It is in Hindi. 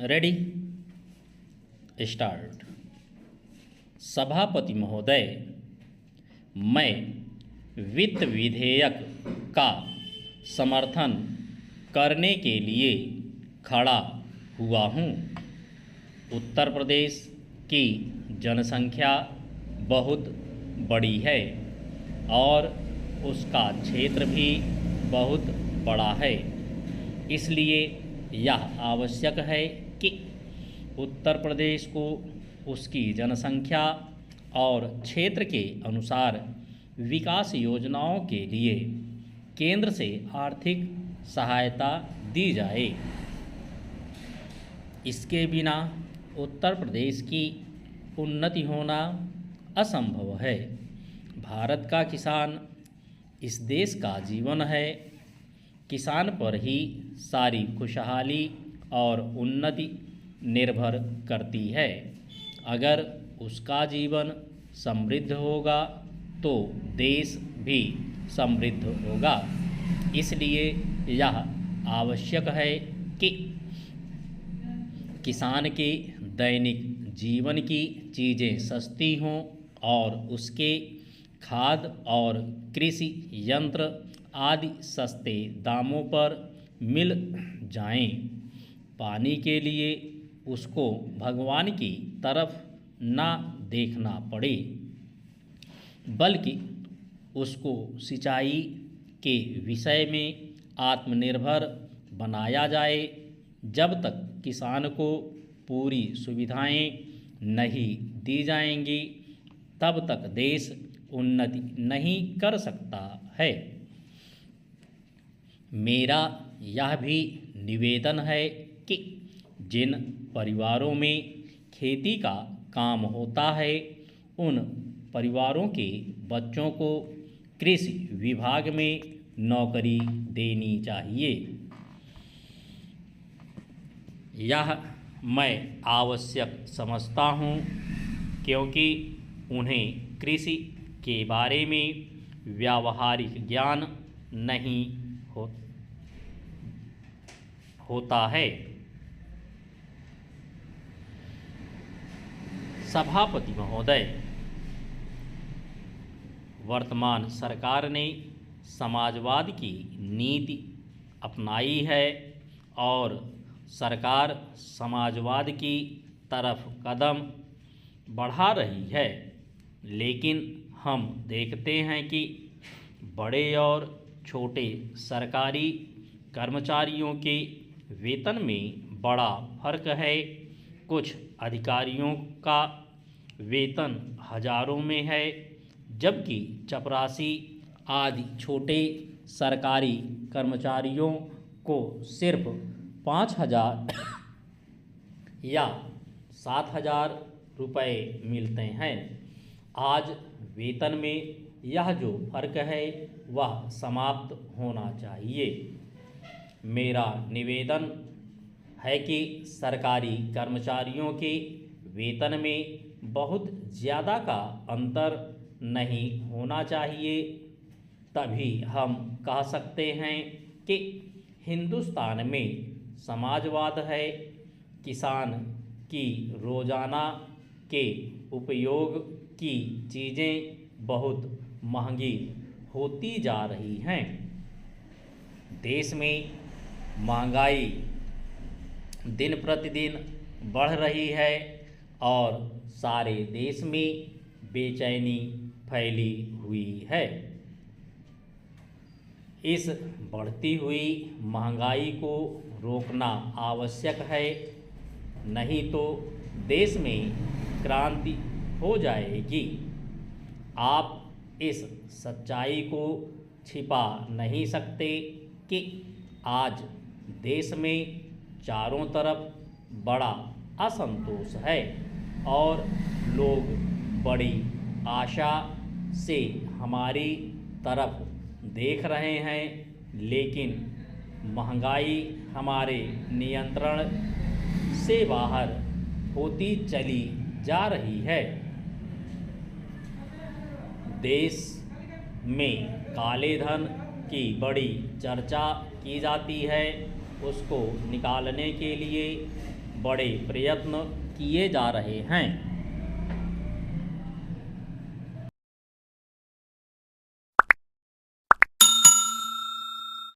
Ready start. सभापति महोदय, मैं वित्त विधेयक का समर्थन करने के लिए खड़ा हुआ हूँ। उत्तर प्रदेश की जनसंख्या बहुत बड़ी है और उसका क्षेत्र भी बहुत बड़ा है, इसलिए यह आवश्यक है कि उत्तर प्रदेश को उसकी जनसंख्या और क्षेत्र के अनुसार विकास योजनाओं के लिए केंद्र से आर्थिक सहायता दी जाए। इसके बिना उत्तर प्रदेश की उन्नति होना असंभव है। भारत का किसान इस देश का जीवन है। किसान पर ही सारी खुशहाली और उन्नति निर्भर करती है। अगर उसका जीवन समृद्ध होगा तो देश भी समृद्ध होगा। इसलिए यह आवश्यक है कि किसान के दैनिक जीवन की चीज़ें सस्ती हों और उसके खाद और कृषि यंत्र आदि सस्ते दामों पर मिल जाएं। पानी के लिए उसको भगवान की तरफ ना देखना पड़े, बल्कि उसको सिंचाई के विषय में आत्मनिर्भर बनाया जाए। जब तक किसान को पूरी सुविधाएं नहीं दी जाएंगी, तब तक देश उन्नति नहीं कर सकता है। मेरा यह भी निवेदन है कि जिन परिवारों में खेती का काम होता है, उन परिवारों के बच्चों को कृषि विभाग में नौकरी देनी चाहिए। यह मैं आवश्यक समझता हूँ, क्योंकि उन्हें कृषि के बारे में व्यावहारिक ज्ञान नहीं होता है। सभापति महोदय, वर्तमान सरकार ने समाजवाद की नीति अपनाई है और सरकार समाजवाद की तरफ कदम बढ़ा रही है, लेकिन हम देखते हैं कि बड़े और छोटे सरकारी कर्मचारियों के वेतन में बड़ा फर्क है। कुछ अधिकारियों का वेतन हजारों में है, जबकि चपरासी आदि छोटे सरकारी कर्मचारियों को सिर्फ 5,000 या 7,000 रुपये मिलते हैं। आज वेतन में यह जो फर्क है वह समाप्त होना चाहिए। मेरा निवेदन है कि सरकारी कर्मचारियों के वेतन में बहुत ज़्यादा का अंतर नहीं होना चाहिए, तभी हम कह सकते हैं कि हिंदुस्तान में समाजवाद है। किसान की रोज़ाना के उपयोग की चीज़ें बहुत महंगी होती जा रही हैं। देश में महंगाई दिन प्रतिदिन बढ़ रही है और सारे देश में बेचैनी फैली हुई है। इस बढ़ती हुई महंगाई को रोकना आवश्यक है, नहीं तो देश में क्रांति हो जाएगी। आप इस सच्चाई को छिपा नहीं सकते कि आज देश में चारों तरफ बड़ा असंतोष है और लोग बड़ी आशा से हमारी तरफ देख रहे हैं, लेकिन महंगाई हमारे नियंत्रण से बाहर होती चली जा रही है। देश में काले धन की बड़ी चर्चा की जाती है, उसको निकालने के लिए बड़े प्रयत्न किए जा रहे हैं।